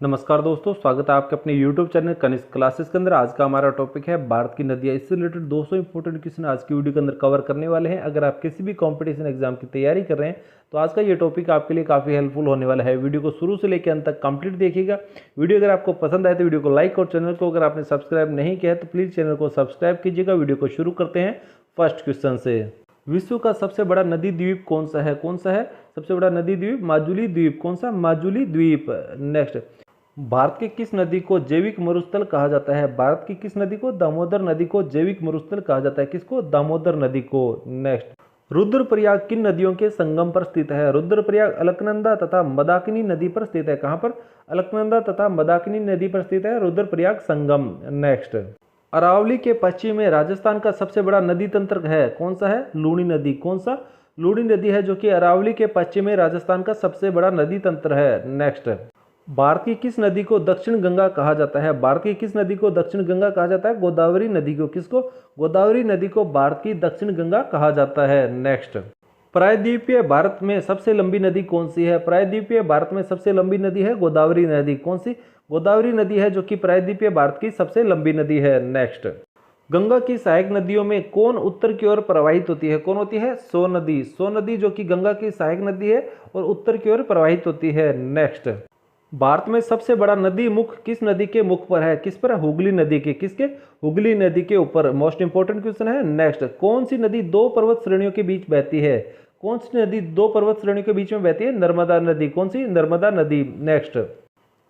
नमस्कार दोस्तों, स्वागत है आपके अपने YouTube चैनल कनिष्क क्लासेस के अंदर। आज का हमारा टॉपिक है भारत की नदियाँ। इससे रिलेटेड 200 इंपॉर्टेंट क्वेश्चन आज की वीडियो के अंदर कवर करने वाले हैं। अगर आप किसी भी कंपटीशन एग्जाम की तैयारी कर रहे हैं तो आज का ये टॉपिक आपके लिए काफ़ी हेल्पफुल होने वाला है। वीडियो को शुरू से लेकर अंत तक कंप्लीट देखिएगा। वीडियो अगर आपको पसंद आए तो वीडियो को लाइक और चैनल को अगर आपने सब्सक्राइब नहीं किया है तो प्लीज़ चैनल को सब्सक्राइब कीजिएगा। वीडियो को शुरू करते हैं फर्स्ट क्वेश्चन से। विश्व का सबसे बड़ा नदी द्वीप कौन सा है? कौन सा है सबसे बड़ा नदी द्वीप? माजुली द्वीप। कौन सा? माजुली द्वीप। नेक्स्ट, भारत की किस नदी को जैविक मरुस्थल कहा जाता है? भारत की किस नदी को? दामोदर नदी को जैविक मरुस्थल कहा जाता है। किसको? दामोदर नदी को। नेक्स्ट, रुद्रप्रयाग किन नदियों के संगम पर स्थित है? रुद्रप्रयाग अलकनंदा तथा मंदाकिनी नदी पर स्थित है। कहां पर? अलकनंदा तथा मंदाकिनी नदी पर स्थित है रुद्रप्रयाग संगम। नेक्स्ट, अरावली के पश्चिम में राजस्थान का सबसे बड़ा नदी तंत्र है। कौन सा है? लूणी नदी। कौन सा? लूणी नदी है जो कि अरावली के पश्चिम में राजस्थान का सबसे बड़ा नदी तंत्र है। नेक्स्ट, भारत की किस नदी को दक्षिण गंगा कहा जाता है? भारत की किस नदी को दक्षिण गंगा कहा जाता है? गोदावरी नदी को। किसको? गोदावरी नदी को भारत की दक्षिण गंगा कहा जाता है। नेक्स्ट, प्रायद्वीपीय भारत में सबसे लंबी नदी कौन सी है? प्रायद्वीपीय भारत में सबसे लंबी नदी है गोदावरी नदी। कौन सी? गोदावरी नदी है जो कि प्रायद्वीपीय भारत की सबसे लंबी नदी है। नेक्स्ट, गंगा की सहायक नदियों में कौन उत्तर की ओर प्रवाहित होती है? कौन होती है? सो नदी। सो नदी जो कि गंगा की सहायक नदी है और उत्तर की ओर प्रवाहित होती है। नेक्स्ट, भारत में सबसे बड़ा नदी मुख किस नदी के मुख पर है? किस पर? हुगली नदी के। किसके? हुगली नदी के ऊपर। मोस्ट इंपोर्टेंट क्वेश्चन है। नेक्स्ट, कौन सी नदी दो पर्वत श्रेणियों के बीच बहती है? कौन सी नदी दो पर्वत श्रेणियों के बीच में बहती है? नर्मदा नदी। कौन सी? नर्मदा नदी। नेक्स्ट,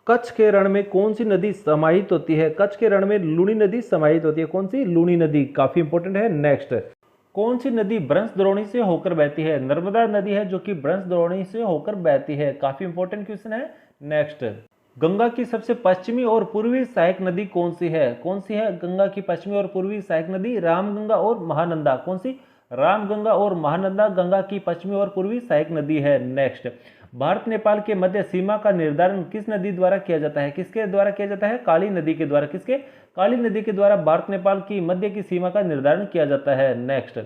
कच्छ के रण में कौन सी नदी समाहित होती है? कच्छ के रण में लूणी नदी समाहित होती है। कौन सी? लूणी नदी। काफी इंपोर्टेंट है। नेक्स्ट, कौन सी नदी ब्रह्म द्रोणी से होकर बहती है? नर्मदा नदी है जो कि ब्रह्म द्रोणी से होकर बहती है। काफी इंपोर्टेंट क्वेश्चन है। नेक्स्ट, गंगा की सबसे पश्चिमी और पूर्वी सहायक नदी कौन सी है? कौन सी है गंगा की पश्चिमी और पूर्वी सहायक नदी? रामगंगा और महानंदा। कौन सी? रामगंगा और महानंदा गंगा की पश्चिमी और पूर्वी सहायक नदी है। नेक्स्ट, भारत नेपाल के मध्य सीमा का निर्धारण किस नदी द्वारा किया जाता है? किसके द्वारा किया जाता है? काली नदी के द्वारा। किसके? काली नदी के द्वारा भारत नेपाल की मध्य की सीमा का निर्धारण किया जाता है। नेक्स्ट,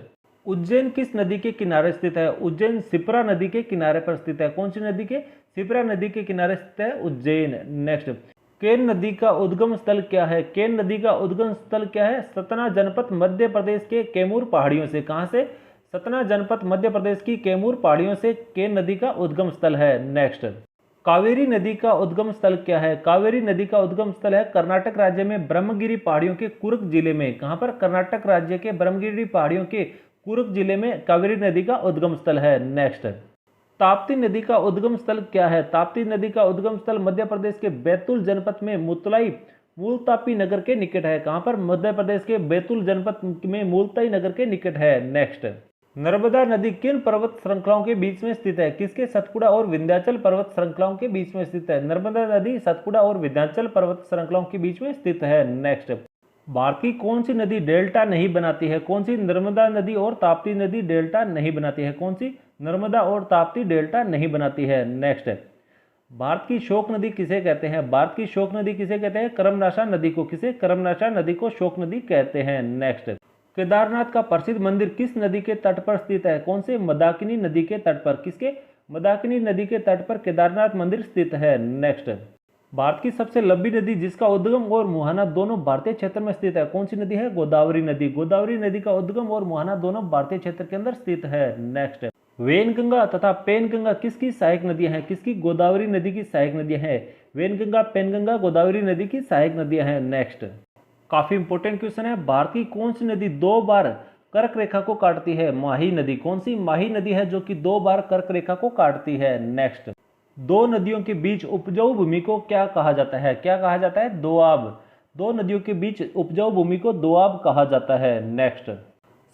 उज्जैन किस नदी के किनारे स्थित है? उज्जैन शिप्रा नदी के किनारे पर स्थित है। कौन सी नदी के? शिप्रा नदी के किनारे स्थित है उज्जैन। नेक्स्ट, केन नदी का उद्गम स्थल क्या है? केन नदी का उद्गम स्थल क्या है? सतना जनपद मध्य प्रदेश के कैमूर पहाड़ियों से। कहां से? सतना जनपद मध्य प्रदेश की कैमूर पहाड़ियों से केन नदी का उद्गम स्थल है। नेक्स्ट, कावेरी नदी का उद्गम स्थल क्या है? कावेरी नदी का उद्गम स्थल है कर्नाटक राज्य में ब्रह्मगिरी पहाड़ियों के कुर्ग जिले में। कहां पर? कर्नाटक राज्य के ब्रह्मगिरी पहाड़ियों के कुर्ग जिले में कावेरी नदी का उद्गम स्थल है। नेक्स्ट, ताप्ती नदी का उद्गम स्थल क्या है? ताप्ती नदी का उद्गम स्थल मध्य प्रदेश के बैतूल जनपद में मुतलाई मूलतापी नगर के निकट है। कहां पर? मध्य प्रदेश के बैतूल जनपद में मूलताई नगर के निकट है। नेक्स्ट, नर्मदा नदी किन पर्वत श्रृंखलाओं के बीच में स्थित है? किसके? सतपुड़ा और विंध्याचल पर्वत श्रृंखलाओं के बीच में स्थित है। नर्मदा नदी सतपुड़ा और विंध्याचल पर्वत श्रृंखलाओं के बीच में स्थित है। नेक्स्ट, भारत की कौन सी नदी डेल्टा नहीं बनाती है? कौन सी? नर्मदा नदी और ताप्ती नदी डेल्टा नहीं बनाती है। कौन सी? नर्मदा और ताप्ती डेल्टा नहीं बनाती है। नेक्स्ट, भारत की शोक नदी किसे कहते हैं? भारत की शोक नदी किसे कहते हैं? करमनाशा नदी को। किसे? करमनाशा नदी को शोक नदी कहते हैं। नेक्स्ट, केदारनाथ का प्रसिद्ध मंदिर किस नदी के तट पर स्थित है? कौन से? मंदाकिनी नदी के तट पर। किसके? मंदाकिनी नदी के तट पर केदारनाथ मंदिर स्थित है। नेक्स्ट, भारत की सबसे लंबी नदी जिसका उद्गम और मुहाना दोनों भारतीय क्षेत्र में स्थित है। कौन सी नदी है? गोदावरी नदी। गोदावरी नदी का उद्गम और मुहाना दोनों भारतीय क्षेत्र के अंदर स्थित है। नेक्स्ट, वेनगंगा तथा पेनगंगा किसकी सहायक नदियां हैं? किसकी? गोदावरी नदी की सहायक नदियां हैं। वेनगंगा पेनगंगा गोदावरी नदी की सहायक नदियां हैं। नेक्स्ट, काफी इंपोर्टेंट क्वेश्चन है। भारत की कौन सी नदी दो बार कर्क रेखा को काटती है? माही नदी। कौन सी? माही नदी है जो कि दो बार कर्क रेखा को काटती है। नेक्स्ट, दो नदियों के बीच उपजाऊ भूमि को क्या कहा जाता है? क्या कहा जाता है? दोआब। दो नदियों के बीच उपजाऊ भूमि को दोआब कहा जाता है। नेक्स्ट,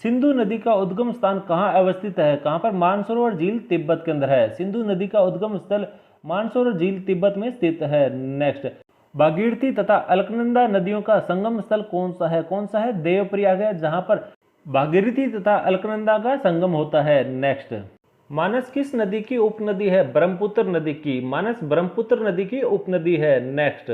सिंधु नदी का उद्गम स्थान कहाँ अवस्थित है? कहां पर? मानसरोवर झील तिब्बत के अंदर है। सिंधु नदी का उद्गम स्थल मानसरोवर झील तिब्बत में स्थित है। नेक्स्ट, भागीरथी तथा अलकनंदा नदियों का संगम स्थल कौन सा है? कौन सा है? देवप्रयाग है जहां पर भागीरथी तथा अलकनंदा का संगम होता है। नेक्स्ट, मानस किस नदी की उपनदी है? ब्रह्मपुत्र नदी की। मानस ब्रह्मपुत्र नदी की उपनदी है। नेक्स्ट,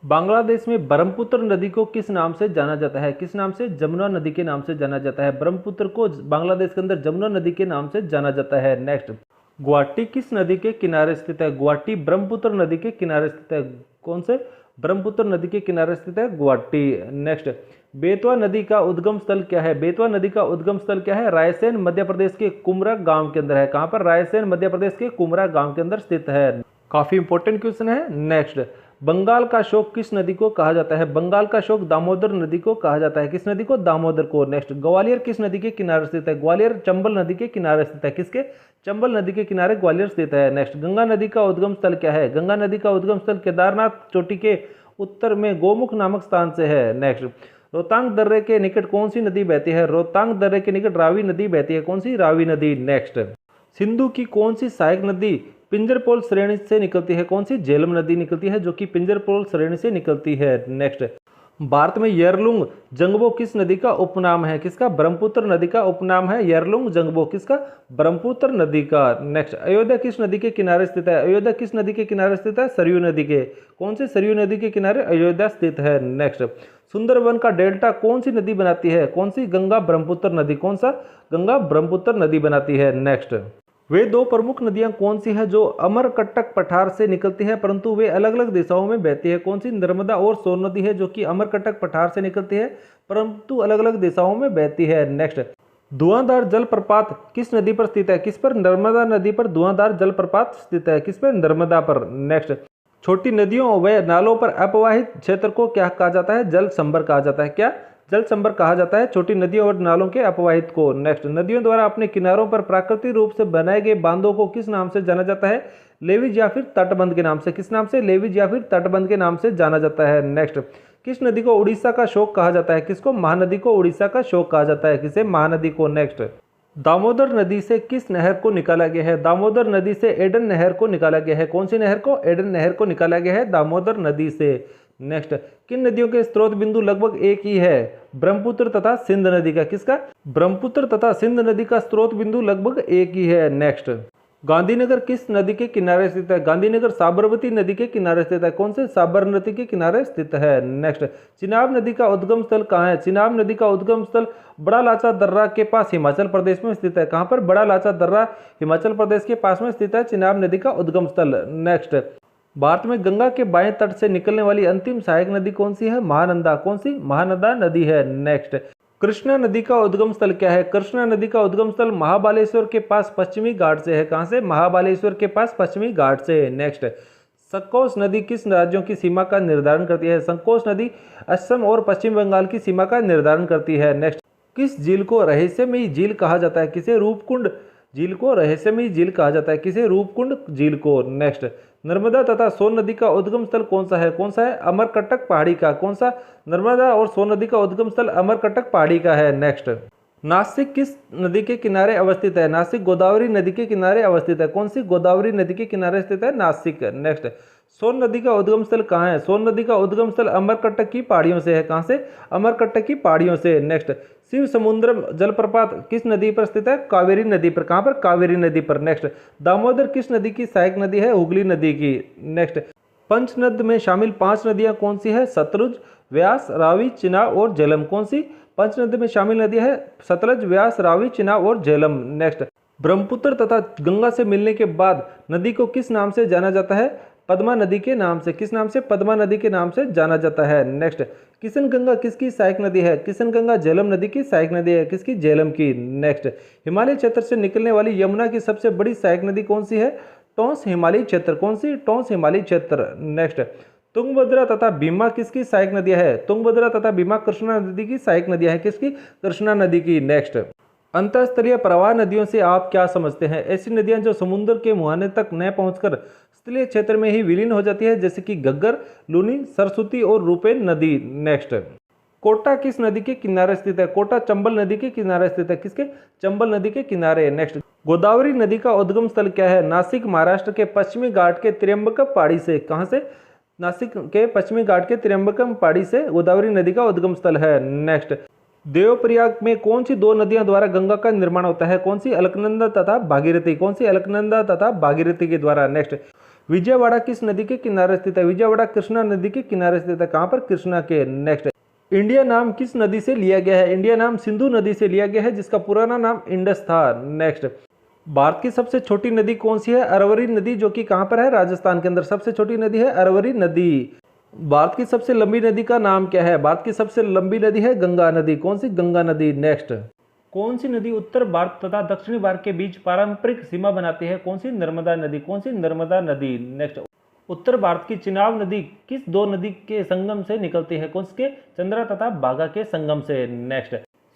बांग्लादेश में ब्रह्मपुत्र नदी को किस नाम से जाना जाता है? किस नाम से? जमुना नदी के नाम से जाना जाता है। ब्रह्मपुत्र को बांग्लादेश के अंदर जमुना नदी के नाम से जाना जाता है। नेक्स्ट, गुवाहाटी किस नदी के किनारे स्थित है? गुवाहाटी ब्रह्मपुत्र नदी के किनारे स्थित है। कौन से? ब्रह्मपुत्र नदी के किनारे स्थित है गुवाहाटी। नेक्स्ट, बेतवा नदी का उद्गम स्थल क्या है? बेतवा नदी का उद्गम स्थल क्या है? रायसेन मध्य प्रदेश के कुमरा गांव के अंदर है। कहां पर? रायसेन मध्य प्रदेश के कुमरा गांव के अंदर स्थित है। काफी इंपॉर्टेंट क्वेश्चन है। नेक्स्ट, बंगाल का शोक किस नदी को कहा जाता है? बंगाल का शोक दामोदर नदी को कहा जाता है। किस नदी को? दामोदर को। नेक्स्ट, ग्वालियर किस नदी के किनारे स्थित है? ग्वालियर चंबल नदी के किनारे स्थित है। किसके? चंबल नदी के किनारे ग्वालियर स्थित है। नेक्स्ट, गंगा नदी का उद्गम स्थल क्या है? गंगा नदी का उद्गम स्थल केदारनाथ चोटी के उत्तर में गोमुख नामक स्थान से है। नेक्स्ट, रोहतांग दर्रे के निकट कौन सी नदी बहती है? रोहतांग दर्रे के निकट रावी नदी बहती है। कौन सी? रावी नदी। नेक्स्ट, सिंधु की कौन सी सहायक नदी पिंजरपोल श्रेणी से निकलती है? कौन सी? झेलम नदी निकलती है, जो कि पिंजरपोल श्रेणी से निकलती है। नेक्स्ट, भारत में यरलुंग जंगबो किस नदी का उपनाम है? किसका? ब्रह्मपुत्र नदी का उपनाम है यरलुंग जंगबो। किसका? ब्रह्मपुत्र नदी का। नेक्स्ट, अयोध्या किस नदी के किनारे स्थित है? अयोध्या किस नदी के किनारे स्थित है? सरयू नदी के। कौन सी? सरयू नदी के किनारे अयोध्या स्थित है। नेक्स्ट, सुंदरवन का डेल्टा कौन सी नदी बनाती है? कौन सी? गंगा ब्रह्मपुत्र नदी। कौन सा? गंगा ब्रह्मपुत्र नदी बनाती है। नेक्स्ट, वे दो प्रमुख नदियां कौन सी है जो अमरकंटक पठार से निकलती है परंतु वे अलग अलग दिशाओं में बहती है? कौन सी? नर्मदा और सोन नदी है, जो कि अमरकंटक पठार से निकलती है परंतु अलग अलग दिशाओं में बहती है। नेक्स्ट, धुआंधार जलप्रपात किस नदी पर स्थित है? किस पर? नर्मदा नदी पर धुआंधार जलप्रपात स्थित है। किस पर? नर्मदा पर। नेक्स्ट, छोटी नदियों व नालों पर अपवाहित क्षेत्र को क्या कहा जाता है? जल संभर कहा जाता है। क्या? जल संभर कहा जाता है छोटी नदियों और नालों के अपवाहित को। नेक्स्ट, नदियों द्वारा अपने किनारों पर प्राकृतिक रूप से बनाए गए बांधों को किस नाम से जाना जाता है? लेविज या फिर तटबंध के नाम से। किस नाम से? लेविज या फिर तटबंध के नाम से जाना जाता है। नेक्स्ट, किस नदी को उड़ीसा का शोक कहा जाता है? किसको? महानदी को उड़ीसा का शोक कहा जाता है। किसे? महानदी को। नेक्स्ट, दामोदर नदी से किस नहर को निकाला गया है? दामोदर नदी से एडन नहर को निकाला गया है। कौन सी नहर को? एडन नहर को निकाला गया है दामोदर नदी से। नेक्स्ट, किन नदियों के स्रोत बिंदु लगभग एक ही है? ब्रह्मपुत्र तथा सिंध नदी का। किसका? ब्रह्मपुत्र तथा सिंध नदी का स्रोत बिंदु लगभग एक ही है। नेक्स्ट, गांधीनगर किस नदी के किनारे स्थित है? गांधीनगर साबरमती नदी के किनारे स्थित है। कौन से? साबरमती के किनारे स्थित है। नेक्स्ट, चिनाब नदी का उद्गम स्थल कहाँ है? चिनाब नदी का उद्गम स्थल बड़ा लाचा दर्रा के पास हिमाचल प्रदेश में स्थित है। कहाँ पर? बड़ा लाचा दर्रा हिमाचल प्रदेश के पास में स्थित है चिनाब नदी का उद्गम स्थल। नेक्स्ट, भारत में गंगा के बाएं तट से निकलने वाली अंतिम सहायक नदी कौन सी है? महानंदा। कौन सी? महानंदा नदी है। नेक्स्ट, कृष्णा नदी का उद्गम स्थल क्या है? कृष्णा नदी का उद्गम स्थल महाबालेश्वर के पास पश्चिमी घाट से है। कहां से? महाबालेश्वर के पास पश्चिमी घाट से। नेक्स्ट, संकोच नदी किस राज्यों की सीमा का निर्धारण करती है? संकोच नदी असम और पश्चिम बंगाल की सीमा का निर्धारण करती है। नेक्स्ट, किस झील को रहस्यमयी झील कहा जाता है? किसे? रूपकुंड झील को रहस्यमयी झील कहा जाता है। किसे? रूपकुंड झील को। नेक्स्ट, नर्मदा तथा सोन नदी का उद्गम स्थल कौन सा है? कौन सा है? अमरकंटक पहाड़ी का। कौन सा? नर्मदा और सोन नदी का उद्गम स्थल अमरकंटक पहाड़ी का है। नेक्स्ट, नासिक किस नदी के किनारे अवस्थित है? नासिक गोदावरी नदी के किनारे अवस्थित है। कौन सी? गोदावरी नदी के किनारे स्थित है नासिक। नेक्स्ट, सोन नदी का उद्गम स्थल कहाँ है? सोन नदी का उद्गम स्थल अमरकंटक की पहाड़ियों से है। कहाँ से? अमरकंटक की पहाड़ियों से। नेक्स्ट, शिव समुद्रम जलप्रपात किस नदी पर स्थित है? कावेरी नदी पर। कहाँ पर? कावेरी नदी पर। नेक्स्ट, दामोदर किस नदी की सहायक नदी है? हुगली नदी की। नेक्स्ट, पंचनद में शामिल 5 नदियां कौन सी है? सतलुज, व्यास, रावी, चिनाब और झेलम। कौन सी? पंचनद में शामिल नदियां है सतलज, व्यास, रावी, चिनाब और झेलम। नेक्स्ट, ब्रह्मपुत्र तथा गंगा से मिलने के बाद नदी को किस नाम से जाना जाता है? पद्मा नदी के नाम से। किस नाम से? पद्मा नदी के नाम से जाना जाता है। नेक्स्ट, किशनगंगा किसकी सहायक नदी है? किशनगंगा झेलम नदी की सहायक नदी है। किसकी? झेलम की। नेक्स्ट, हिमालय क्षेत्र से निकलने वाली यमुना की सबसे बड़ी सहायक नदी कौन सी है? टोंस हिमालयी क्षेत्र। कौन सी? टोंस हिमालयी क्षेत्र। नेक्स्ट, तुंगभद्रा तथा भीमा किसकी सहायक नदियां है? तुंगभद्रा तथा भीमा कृष्णा नदी की सहायक नदियां है। किसकी? कृष्णा नदी की। नेक्स्ट, अंतःस्तरीय प्रवाह नदियों से आप क्या समझते हैं? ऐसी नदियां जो समुद्र के मुहाने तक न पहुंचकर स्थलीय क्षेत्र में ही विलीन हो जाती है, जैसे कि घग्गर, लूनी, सरस्वती और रूपेन नदी। नेक्स्ट, कोटा किस नदी के किनारे स्थित है? कोटा चंबल नदी के किनारे स्थित है। किसके? चंबल नदी के किनारे। नेक्स्ट, गोदावरी नदी का उद्गम स्थल क्या है? नासिक, महाराष्ट्र के पश्चिमी घाट के त्र्यंबकम पहाड़ी से। कहां से? नासिक के पश्चिमी घाट के त्र्यंबकम पहाड़ी से गोदावरी नदी का उद्गम स्थल है। नेक्स्ट, देवप्रयाग में कौन सी 2 नदियों द्वारा गंगा का निर्माण होता है? कौन सी? अलकनंदा तथा भागीरथी। कौन सी? अलकनंदा तथा भागीरथी के द्वारा। नेक्स्ट, विजयवाड़ा किस नदी के किनारे स्थित है? विजयवाड़ा कृष्णा नदी के किनारे स्थित है। कहां पर? कृष्णा के। नेक्स्ट, इंडिया नाम किस नदी से लिया गया है? इंडिया नाम सिंधु नदी से लिया गया है, जिसका पुराना नाम इंडस था। नेक्स्ट, भारत की सबसे छोटी नदी कौन सी है? अरवरी नदी, जो कि कहाँ पर है? राजस्थान के अंदर सबसे छोटी नदी है अरवरी नदी। भारत की सबसे लंबी नदी का नाम क्या है? भारत की सबसे लंबी नदी है गंगा नदी। कौन सी? गंगा नदी। नेक्स्ट, कौन सी नदी उत्तर भारत तथा दक्षिणी भारत के बीच पारंपरिक सीमा बनाती है? कौन सी? नर्मदा नदी। कौन सी? नर्मदा नदी। नेक्स्ट, उत्तर भारत की चिनाब नदी किस दो नदी के संगम से निकलती है? कौन के? चंद्रा तथा बाघा के संगम से। नेक्स्ट,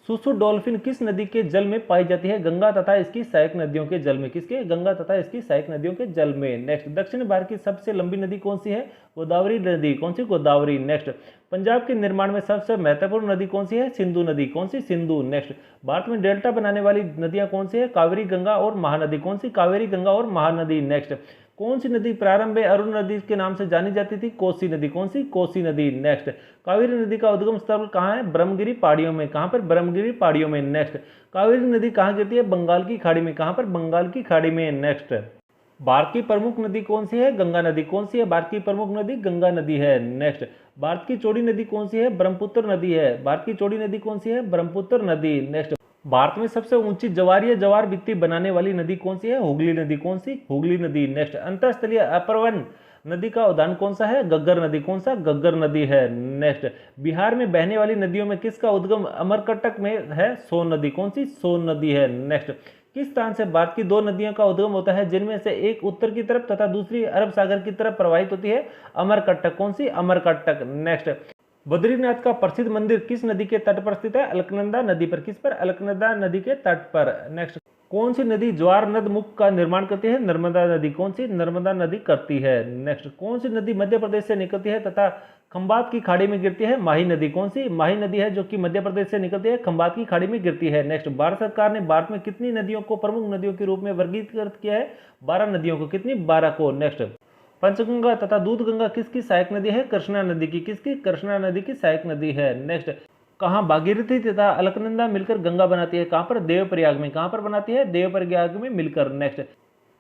सुसु डॉल्फिन किस नदी के जल में पाई जाती है? गंगा तथा इसकी सहायक नदियों के जल में। किसके? गंगा तथा इसकी सहायक नदियों के जल में। नेक्स्ट, दक्षिण भारत की सबसे लंबी नदी कौन सी है? गोदावरी नदी। कौन सी? गोदावरी। नेक्स्ट, पंजाब के निर्माण में सबसे महत्वपूर्ण नदी कौन सी है? सिंधु नदी। कौन सी? सिंधु। नेक्स्ट, भारत में डेल्टा बनाने वाली नदियां कौन सी है? कावेरी, गंगा और महानदी। कौन सी? कावेरी, गंगा और महानदी। नेक्स्ट, कौन सी नदी प्रारंभ में अरुण नदी के नाम से जानी जाती थी? कोसी नदी। कौन सी? कोसी नदी। नेक्स्ट, कावेरी नदी का उद्गम स्थल कहाँ है? ब्रह्मगिरी पहाड़ियों में। कहाँ पर? ब्रह्मगिरी पहाड़ियों में। नेक्स्ट, कावेरी नदी कहाँ गिरती है? बंगाल की खाड़ी में। कहाँ पर? बंगाल की खाड़ी में। नेक्स्ट, भारत की प्रमुख नदी कौन सी है? गंगा नदी। कौन सी है भारत की प्रमुख नदी? गंगा नदी है। नेक्स्ट, भारत की चौड़ी नदी कौन सी है? ब्रह्मपुत्र नदी है। भारत की चौड़ी नदी कौन सी है? ब्रह्मपुत्र नदी। नेक्स्ट, भारत में सबसे ऊंची ज्वारीय ज्वार भित्ति बनाने वाली नदी कौन सी है? हुगली नदी। कौन सी? हुगली नदी। नेक्स्ट, अंतरस्थलीय अपरवन नदी का उदाहरण कौन सा है? गग्गर नदी। कौन सा? गग्गर नदी है। नेक्स्ट, बिहार में बहने वाली नदियों में किसका उद्गम अमरकंटक में है? सोन नदी। कौन सी? सोन नदी है। नेक्स्ट, किस स्थान से भारत की दो नदियों का उद्गम होता है जिनमें से एक उत्तर की तरफ तथा दूसरी अरब सागर की तरफ प्रवाहित होती है? अमरकंटक। कौन सी? अमरकंटक। नेक्स्ट, बद्रीनाथ का प्रसिद्ध मंदिर किस नदी के तट पर स्थित है? अलकनंदा नदी पर। किस पर? अलकनंदा नदी के तट पर। नेक्स्ट, कौन सी नदी ज्वार नद मुख का निर्माण करती है? नर्मदा नदी। कौन सी? नर्मदा नदी करती है। नेक्स्ट, कौन सी नदी मध्य प्रदेश से निकलती है तथा खंबात की खाड़ी में गिरती है? माही नदी। कौन सी? माही नदी है जो कि मध्य प्रदेश से निकलती है, खंबात की खाड़ी में गिरती है। नेक्स्ट, भारत सरकार ने भारत में कितनी नदियों को प्रमुख नदियों के रूप में वर्गीकृत किया है? 12 नदियों को। कितनी? 12 को। नेक्स्ट, पंचगंगा तथा दूधगंगा किसकी सहायक नदी है? कृष्णा नदी की। किसकी? कृष्णा नदी की सहायक नदी है। नेक्स्ट, कहाँ भागीरथी तथा अलकनंदा मिलकर गंगा बनाती है? कहाँ पर? देवप्रयाग में। कहाँ पर बनाती है? देवप्रयाग में मिलकर। नेक्स्ट,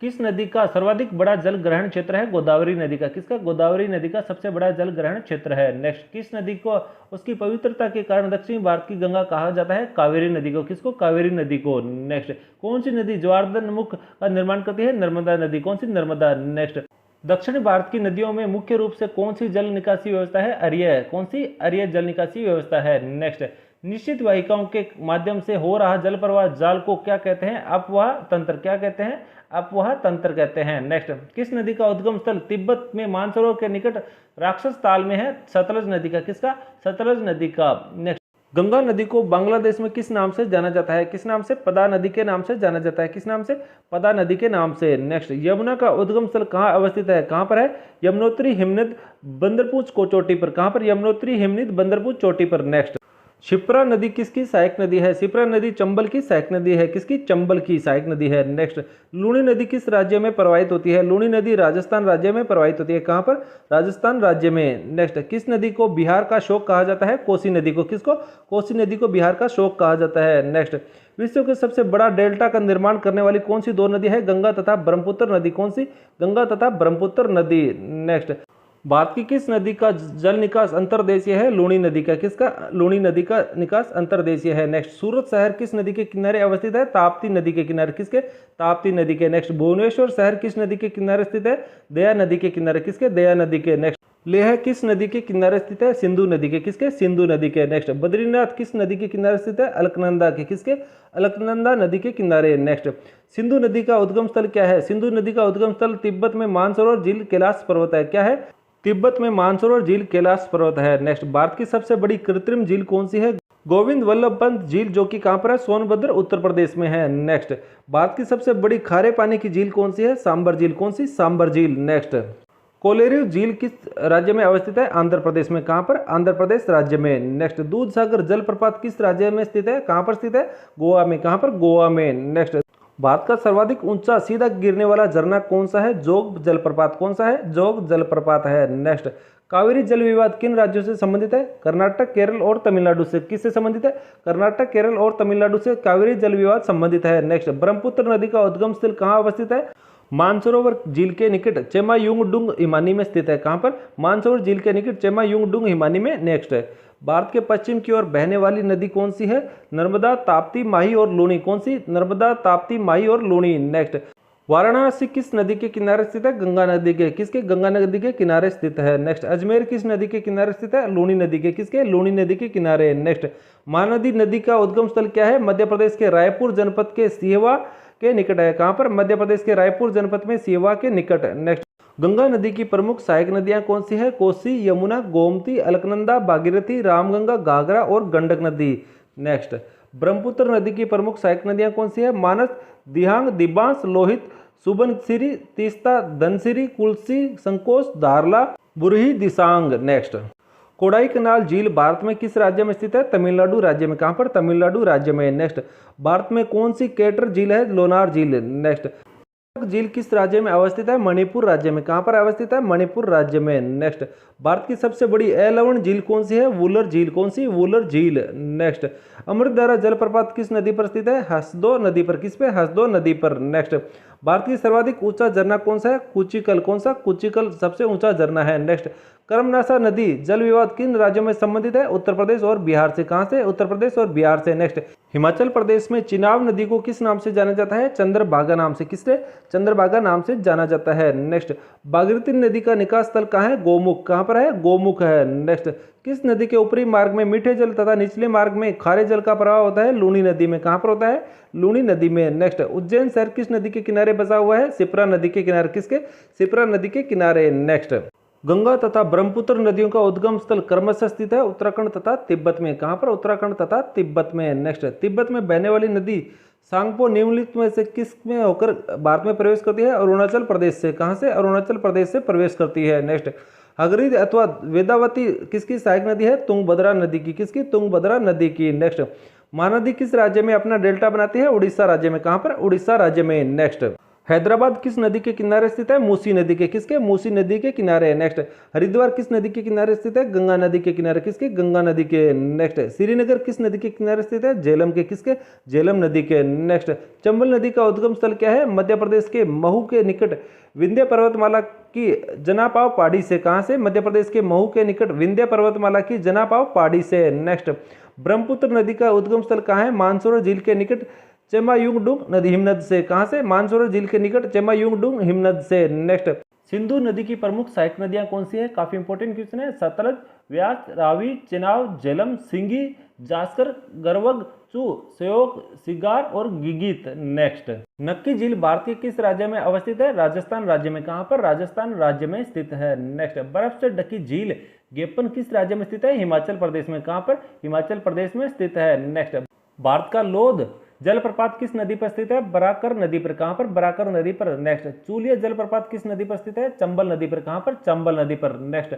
किस नदी का सर्वाधिक बड़ा जल ग्रहण क्षेत्र है? गोदावरी नदी का। किसका? गोदावरी नदी का सबसे बड़ा जल ग्रहण क्षेत्र है। नेक्स्ट, किस नदी को उसकी पवित्रता के कारण दक्षिणी भारत की गंगा कहा जाता है? कावेरी नदी को। किसको? कावेरी नदी को। नेक्स्ट, कौन सी नदी ज्वारनद मुख का निर्माण करती है? नर्मदा नदी। कौन सी? नर्मदा। नेक्स्ट, दक्षिण भारत की नदियों में मुख्य रूप से कौन सी जल निकासी व्यवस्था है? अरिय। कौन सी? अरिय जल निकासी व्यवस्था है। नेक्स्ट, निश्चित वाहिकाओं के माध्यम से हो रहा जल प्रवाह जाल को क्या कहते हैं? अपवाह तंत्र। क्या कहते हैं? अपवाह तंत्र कहते हैं। नेक्स्ट, किस नदी का उद्गम स्थल तिब्बत में मानसरोवर के निकट राक्षस ताल में है? सतलज नदी का। किसका? सतलज नदी का। नेक्स्ट, गंगा नदी को बांग्लादेश में किस नाम से जाना जाता है? किस नाम से? पदा नदी के नाम से जाना जाता है। किस नाम से? पदा नदी के नाम से। नेक्स्ट, यमुना का उद्गम स्थल कहाँ अवस्थित है? कहाँ पर है? यमुनोत्री हिमनद बंदरपूछ को चोटी पर। कहाँ पर? यमुनोत्री हिमनद बंदरपूछ चोटी पर। नेक्स्ट, शिप्रा नदी किसकी सहायक नदी है? शिप्रा नदी चंबल की सहायक नदी है। किसकी? चंबल की सहायक नदी है। नेक्स्ट, लूणी नदी किस राज्य में प्रवाहित होती है? लूणी नदी राजस्थान राज्य में प्रवाहित होती है। कहाँ पर? राजस्थान राज्य में। नेक्स्ट, किस नदी को बिहार का शोक कहा जाता है? कोसी नदी को। किसको? कोसी नदी को बिहार का शोक कहा जाता है। नेक्स्ट, विश्व के सबसे बड़ा डेल्टा का निर्माण करने वाली कौन सी दो नदी है? गंगा तथा ब्रह्मपुत्र नदी। कौन सी? गंगा तथा ब्रह्मपुत्र नदी। नेक्स्ट, भारत की किस नदी का जल निकास अंतर्देशीय है? लूणी नदी का। किसका? लूणी नदी का निकास अंतर्देशीय है। नेक्स्ट, सूरत शहर किस नदी के किनारे अवस्थित है? ताप्ती नदी के किनारे। किसके? ताप्ती नदी के। नेक्स्ट, भुवनेश्वर शहर किस नदी के किनारे स्थित है? दया नदी के किनारे। किसके? दया नदी के। नेक्स्ट, लेह किस नदी के किनारे स्थित है? सिंधु नदी के। किसके? सिंधु नदी के। नेक्स्ट, बद्रीनाथ किस नदी के किनारे स्थित है? अलकनंदा के। किसके? अलकनंदा नदी के किनारे। नेक्स्ट, सिंधु नदी का उद्गम स्थल क्या है? सिंधु नदी का उद्गम स्थल तिब्बत में मानसरोवर झील कैलाश पर्वत है। क्या है? तिब्बत में मानसरोवर झील कैलाश पर्वत है। नेक्स्ट, भारत की सबसे बड़ी कृत्रिम झील कौन सी है? गोविंद वल्लभ पंत झील, जो कि कहां पर है? सोनभद्र उत्तर प्रदेश में है। नेक्स्ट, भारत की सबसे बड़ी खारे पानी की झील कौन सी है? सांबर झील। कौन सी? सांबर झील। नेक्स्ट, कोलेरू झील किस राज्य में अवस्थित है? आंध्र प्रदेश में। कहां पर? आंध्र प्रदेश राज्य में। नेक्स्ट, दूध सागर जलप्रपात किस राज्य में स्थित है? कहां पर स्थित है? गोवा में। कहां पर? गोवा में। नेक्स्ट, भारत का सर्वाधिक ऊंचा सीधा गिरने वाला झरना कौन सा है? जोग जलप्रपात। कौन सा है? जोग जलप्रपात है। नेक्स्ट, कावेरी जल विवाद किन राज्यों से संबंधित है? कर्नाटक, केरल और तमिलनाडु से। किससे संबंधित है? कर्नाटक, केरल और तमिलनाडु से कावेरी जल विवाद संबंधित है। नेक्स्ट, ब्रह्मपुत्र नदी का उद्गम स्थल कहाँ अवस्थित है? मानसरोवर झील के निकट चेमायुंगडुंग हिमानी में स्थित है। कहाँ पर? मानसरोवर झील के निकट चेमायुंगडुंग हिमानी में नेक्स्ट है। भारत के पश्चिम की ओर बहने वाली नदी कौन सी है? नर्मदा, ताप्ती, माही और लूनी। कौन सी? नर्मदा, ताप्ती, माही और लूनी। नेक्स्ट, वाराणसी किस नदी के किनारे स्थित है? गंगा नदी के। किसके? गंगा नदी के किनारे स्थित है। नेक्स्ट, अजमेर किस नदी के किनारे स्थित है? लूनी नदी के। किसके? लूनी नदी के किनारे। नेक्स्ट, महानदी नदी का उद्गम स्थल क्या है? मध्य प्रदेश के रायपुर जनपद के सिहवा के निकट है। कहाँ पर? मध्य प्रदेश के रायपुर जनपद में सिहवा के निकट। नेक्स्ट, गंगा नदी की प्रमुख सहायक नदियां कौन सी है? कोसी, यमुना, गोमती, अलकनंदा, भागीरथी, रामगंगा, घाघरा और गंडक नदी। नेक्स्ट, ब्रह्मपुत्र नदी की प्रमुख सहायक नदियां कौन सी है? मानस, दिहांग, दिबांस, लोहित, सुबनसिरी, तीस्ता, धनसिरी, कुल्सी, संकोच, दारला, बुरही, दिसांग। नेक्स्ट, कोडाई कनाल झील भारत में किस राज्य में स्थित है? तमिलनाडु राज्य में। कहाँ पर? तमिलनाडु राज्य में। नेक्स्ट, भारत में कौन सी केटर झील है? लोनार झील। नेक्स्ट, झील किस राज्य में अवस्थित है? मणिपुर राज्य में। कहाँ पर अवस्थित है? मणिपुर राज्य में। नेक्स्ट, भारत की सबसे बड़ी अलवण झील कौन सी है? वुलर झील। कौन सी? वुलर झील। नेक्स्ट, अमृतधारा जलप्रपात किस नदी पर स्थित है? हसदो नदी पर। किस पे? हसदो नदी पर। नेक्स्ट, भारत की सर्वाधिक ऊंचा झरना कौन सा है? कुचिकल। कौन सा? कुचिकल सबसे ऊंचा झरना है। नेक्स्ट, कर्मनासा नदी जल विवाद किन राज्यों में संबंधित है? उत्तर प्रदेश और बिहार से। कहां से? उत्तर प्रदेश और बिहार से। नेक्स्ट, हिमाचल प्रदेश में चिनाब नदी को किस नाम से जाना जाता है? चंद्रभागा नाम से। किससे? चंद्रभागा नाम से जाना जाता है। नेक्स्ट, भागीरथी नदी का निकास स्थल कहाँ है? गोमुख। कहाँ पर है? गोमुख है। नेक्स्ट, किस नदी के ऊपरी मार्ग में मीठे जल तथा निचले मार्ग में खारे जल का प्रवाह होता है? लूनी नदी में। कहाँ पर होता है? लूनी नदी में। नेक्स्ट, उज्जैन शहर किस नदी के किनारे बसा हुआ है? शिप्रा नदी के किनारे। किसके? शिप्रा नदी के किनारे। नेक्स्ट, गंगा तथा ब्रह्मपुत्र नदियों का उद्गम स्थल क्रमशः स्थित है उत्तराखंड तथा तिब्बत में। कहाँ पर? उत्तराखंड तथा तिब्बत में। नेक्स्ट, तिब्बत में बहने वाली नदी सांगपो निम्नलिखित में से किस में होकर भारत में प्रवेश करती है? अरुणाचल प्रदेश से। कहाँ से? अरुणाचल प्रदेश से प्रवेश करती है। नेक्स्ट, हगरीद अथवा वेदावती किसकी सहायक नदी है? तुंगभद्रा नदी की। किसकी? तुंगभद्रा नदी की। नेक्स्ट, महानदी किस राज्य में अपना डेल्टा बनाती है? उड़ीसा राज्य में। कहाँ पर? उड़ीसा राज्य में। नेक्स्ट, हैदराबाद किस नदी के किनारे स्थित है? मूसी नदी के। किसके? मूसी नदी के किनारे। नेक्स्ट, हरिद्वार किस नदी के किनारे स्थित है? गंगा नदी के किनारे। किसके? गंगा नदी के। नेक्स्ट, श्रीनगर किस नदी के किनारे स्थित है? झेलम के। किसके? झेलम नदी के। नेक्स्ट, चंबल नदी का उद्गम स्थल क्या है? मध्य प्रदेश के महू के निकट विंध्य पर्वतमाला की जनापाव पहाड़ी से। कहां से? मध्य प्रदेश के महू के निकट विंध्य पर्वतमाला की जनापाव पहाड़ी से। नेक्स्ट, ब्रह्मपुत्र नदी का उद्गम स्थल कहाँ है? मानसरोवर झील के निकट चेमायुंगडुंग नदी हिमनद से। कहां से? मानसरोवर झील के निकट चेमायुंगडुंग हिमनद से। नेक्स्ट, सिंधु नदी की प्रमुख सहायक नदियां कौन सी है? काफी इंपॉर्टेंट क्वेश्चन है। सतलज, व्यास, रावी, चेनाब, झेलम, सिंगी, जास्कर, गरवग, चू, श्योक, सिगार और गिगित। नेक्स्ट, नक्की झील भारत के किस राज्य में अवस्थित है? राजस्थान राज्य में। कहां पर? राजस्थान राज्य में स्थित है। नेक्स्ट, बर्फ से ढकी झील गेपन किस राज्य में स्थित है? हिमाचल प्रदेश में। कहां पर? हिमाचल प्रदेश में स्थित है। नेक्स्ट, भारत का लोध जलप्रपात किस नदी पर स्थित है? बराकर नदी पर। कहां पर? बराकर नदी पर। नेक्स्ट, चूलिया जलप्रपात किस नदी पर स्थित है? चंबल नदी पर। कहां पर? चंबल नदी पर। नेक्स्ट,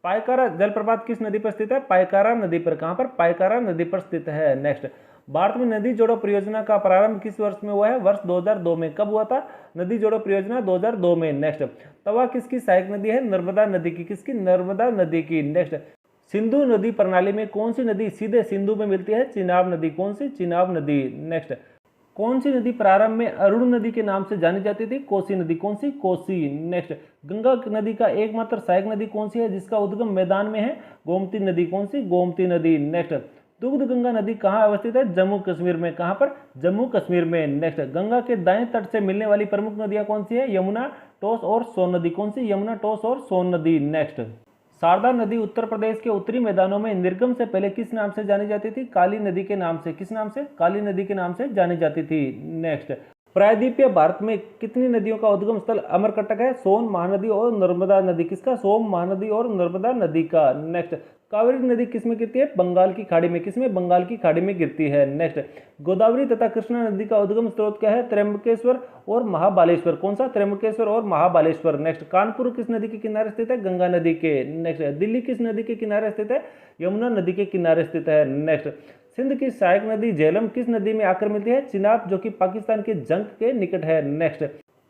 पायकारा जलप्रपात किस नदी पर स्थित है? पायकारा नदी पर। कहां पर? पायकारा नदी पर स्थित है। नेक्स्ट, भारत में नदी जोड़ो परियोजना का प्रारंभ किस वर्ष में हुआ है? वर्ष 2002 में। कब हुआ था नदी जोड़ो परियोजना? 2002 में। नेक्स्ट, तवा किसकी सहायक नदी है? नर्मदा नदी की। किसकी? नर्मदा नदी की। नेक्स्ट, सिंधु नदी प्रणाली में कौन सी नदी सीधे सिंधु में मिलती है? चिनाब नदी। कौन सी? चिनाब नदी। नेक्स्ट, कौन सी नदी प्रारंभ में अरुण नदी के नाम से जानी जाती थी? कोसी नदी। कौन सी? कोसी। नेक्स्ट, गंगा नदी का एकमात्र सहायक नदी कौन सी है जिसका उद्गम मैदान में है? गोमती नदी। कौन सी? गोमती नदी। नेक्स्ट, दुग्ध गंगा नदी कहाँ अवस्थित है? जम्मू कश्मीर में। कहाँ पर? जम्मू कश्मीर में। नेक्स्ट, गंगा के दाएं तट से मिलने वाली प्रमुख नदियां कौन सी है? यमुना, टोस और सोन नदी। कौन सी? यमुना, टोस और सोन नदी। नेक्स्ट, शारदा नदी उत्तर प्रदेश के उत्तरी मैदानों में निर्गम से पहले किस नाम से जानी जाती थी? काली नदी के नाम से। किस नाम से? काली नदी के नाम से जानी जाती थी। नेक्स्ट, प्रायद्वीपीय भारत में कितनी नदियों का उद्गम स्थल अमरकंटक है? सोन, महानदी और नर्मदा नदी। किसका? सोम, महानदी और नर्मदा नदी का। नेक्स्ट, कावेरी नदी किसमें गिरती है? बंगाल की खाड़ी में। किसमें? बंगाल की खाड़ी में गिरती है। नेक्स्ट, गोदावरी तथा कृष्णा नदी का उद्गम स्रोत क्या है? त्र्यंबकेश्वर और महाबालेश्वर। कौन सा? त्र्यंबकेश्वर और महाबालेश्वर। नेक्स्ट, कानपुर किस नदी के किनारे स्थित है? गंगा नदी के। नेक्स्ट, दिल्ली किस नदी के किनारे स्थित है? यमुना नदी के किनारे स्थित है। नेक्स्ट, सिंध की सहायक नदी झेलम किस नदी में आकर मिलती है? चिनाब, जो कि पाकिस्तान के जंग के निकट है। नेक्स्ट,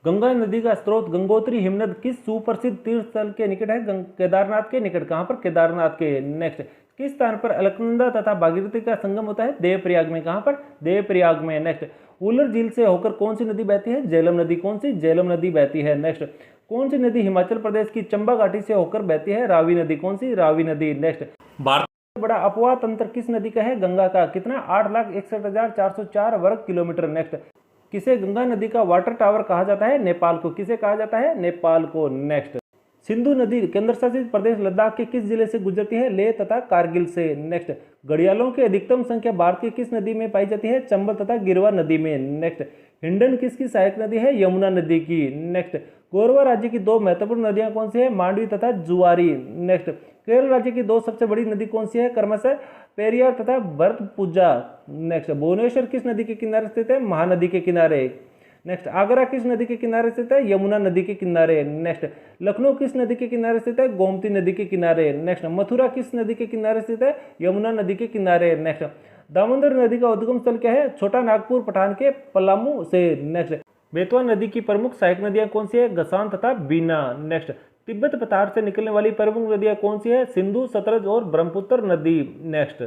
गंगा नदी का स्रोत गंगोत्री हिमनद किस सुप्रसिद्ध तीर्थ स्थल के निकट है? केदारनाथ के निकट। कहां पर? केदारनाथ के। नेक्स्ट, किस स्थान पर अलकनंदा तथा भागीरथी का संगम होता है? देवप्रयाग में। कहां पर? देवप्रयाग में। नेक्स्ट, उलर झील से होकर कौन सी नदी बहती है? झेलम नदी। कौन सी? झेलम नदी बहती है। नेक्स्ट, कौन सी नदी हिमाचल प्रदेश की चंबा घाटी से होकर बहती है? रावी नदी। कौन सी? रावी नदी। नेक्स्ट, भारत सबसे बड़ा अपवाह तंत्र किस नदी का है? गंगा का। कितना? 8,61,404 वर्ग किलोमीटर। नेक्स्ट, किसे गंगा नदी का वाटर टावर कहा जाता है? नेपाल को। किसे कहा जाता है? नेपाल को। नेक्स्ट, सिंधु नदी केंद्र शासित प्रदेश लद्दाख के किस जिले से गुजरती है? लेह तथा कारगिल से। नेक्स्ट, घड़ियालों की अधिकतम संख्या भारत की किस नदी में पाई जाती है? चंबल तथा गिरवा नदी में। नेक्स्ट, हिंडन किसकी सहायक नदी है? यमुना नदी की। नेक्स्ट, गोरवा राज्य की दो महत्वपूर्ण नदियां कौन सी है? मांडवी तथा जुआरी। नेक्स्ट, केरल राज्य की दो सबसे बड़ी नदी कौन सी है? क्रमशः पेरियार तथा भरतपुजा। नेक्स्ट, भुवनेश्वर किस नदी के किनारे स्थित है? महानदी के किनारे। नेक्स्ट, आगरा किस नदी के किनारे स्थित है? यमुना नदी के किनारे। नेक्स्ट, लखनऊ किस नदी के किनारे स्थित है? गोमती नदी के किनारे। नेक्स्ट, मथुरा किस नदी के किनारे स्थित है? यमुना नदी के किनारे। नेक्स्ट, दामोदर नदी का उद्गम स्थल क्या है? छोटा नागपुर पठान के पलामू से। नेक्स्ट, बेतवा नदी की प्रमुख सहायक नदियां कौन सी है? गसान तथा बीना। नेक्स्ट, तिब्बत पठार से निकलने वाली प्रमुख नदियां कौन सी है? सिंधु, सतलज और ब्रह्मपुत्र नदी। नेक्स्ट,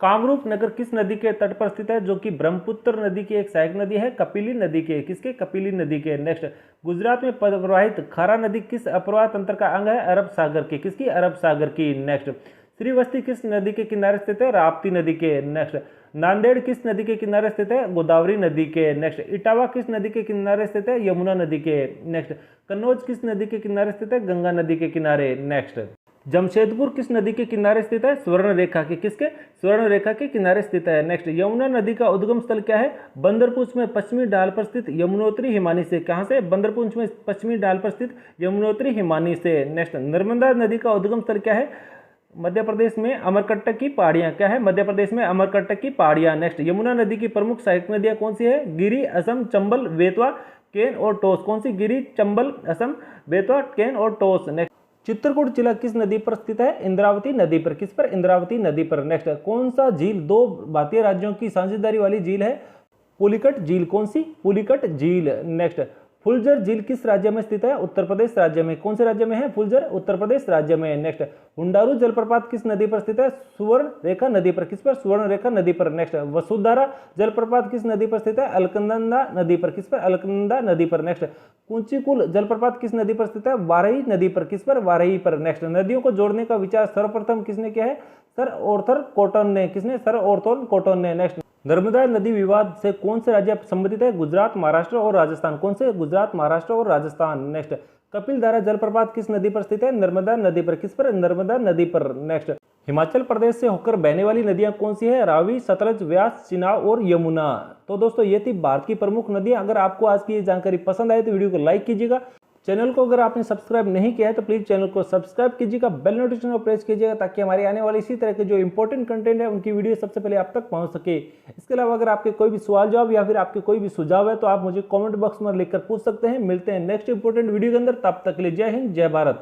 कामरूप नगर किस नदी के तट पर स्थित है जो कि ब्रह्मपुत्र नदी की एक सहायक नदी है? कपिली नदी के। किसके? कपिली नदी के। नेक्स्ट, गुजरात में प्रवाहित खारा नदी किस अपरवाह तंत्र का अंग है? अरब सागर की। किसकी? अरब सागर की। नेक्स्ट, श्रीवस्ती किस नदी के किनारे स्थित है? राप्ती नदी के। नेक्स्ट, नांदेड़ किस नदी के किनारे स्थित है? गोदावरी नदी के। नेक्स्ट, इटावा किस नदी के किनारे स्थित है? यमुना नदी के। नेक्स्ट, कन्नौज किस नदी के किनारे स्थित है? गंगा नदी के किनारे। नेक्स्ट, जमशेदपुर किस नदी के किनारे स्थित है? स्वर्ण रेखा के। किसके? स्वर्ण रेखा के किनारे स्थित है। नेक्स्ट, यमुना नदी का उद्गम स्थल क्या है? बंदरपुंछ में पश्चिमी ढाल पर स्थित यमुनोत्री हिमानी से। कहां से? बंदरपुंछ में पश्चिमी ढाल पर स्थित यमुनोत्री हिमानी से। नेक्स्ट, नर्मदा नदी का उद्गम स्थल क्या है? मध्य प्रदेश में अमरकंटक की पहाड़ियां। क्या है? मध्य प्रदेश में अमरकंटक की पहाड़ियां। नेक्स्ट, यमुना नदी की प्रमुख सहायक नदियां कौन सी है? गिरी, असम, चंबल, बेतवा, केन और टोस। कौन सी? गिरी, चंबल, असम, बेतवा, केन और टोस। नेक्स्ट, चित्रकूट जिला किस नदी पर स्थित है? इंद्रावती नदी पर। किस पर? इंद्रावती नदी पर। नेक्स्ट, कौन सा झील दो भारतीय राज्यों की साझेदारी वाली झील है? पुलिकट झील। कौन सी? पुलिकट झील। नेक्स्ट, फुलझर झील किस राज्य में स्थित है? उत्तर प्रदेश राज्य में। कौन से राज्य में है? फुलझर उत्तर प्रदेश राज्य में। नेक्स्ट, हुंडारू जलप्रपात किस नदी पर स्थित है? सुवर्ण रेखा नदी पर। किस पर? सुवर्ण रेखा नदी पर। नेक्स्ट, वसुधारा जलप्रपात किस नदी पर स्थित है? अलकनंदा नदी पर। किस पर? अलकनंदा नदी पर। नेक्स्ट, कुंचीकुल जलप्रपात किस नदी पर स्थित है? वारही नदी पर। किस पर? वारही पर। नेक्स्ट, नदियों को जोड़ने का विचार सर्वप्रथम किसने किया है? सर आर्थर कॉटन ने। किसने? सर आर्थर कॉटन ने। नेक्स्ट, नर्मदा नदी विवाद से कौन से राज्य संबंधित है? गुजरात, महाराष्ट्र और राजस्थान। कौन से? गुजरात, महाराष्ट्र और राजस्थान। नेक्स्ट, कपिलधारा जलप्रपात किस नदी पर स्थित है? नर्मदा नदी पर। किस पर? नर्मदा नदी पर। नेक्स्ट, हिमाचल प्रदेश से होकर बहने वाली नदियां कौन सी है? रावी, सतलज, व्यास, चिनाब और यमुना। तो दोस्तों ये थी भारत की प्रमुख नदियां। अगर आपको आज की ये जानकारी पसंद आए तो वीडियो को लाइक कीजिएगा। चैनल को अगर आपने सब्सक्राइब नहीं किया है तो प्लीज़ चैनल को सब्सक्राइब कीजिएगा, बेल नोटिफिकेशन को प्रेस कीजिएगा ताकि हमारे आने वाले इसी तरह के जो इंपॉर्टेंट कंटेंट है उनकी वीडियो सबसे पहले आप तक पहुंच सके। इसके अलावा अगर आपके कोई भी सवाल जवाब या फिर आपके कोई भी सुझाव है तो आप मुझे कमेंट बॉक्स में लिखकर पूछ सकते हैं। मिलते हैं नेक्स्ट इंपॉर्टेंट वीडियो के अंदर, तब तक के लिए जय हिंद, जय भारत।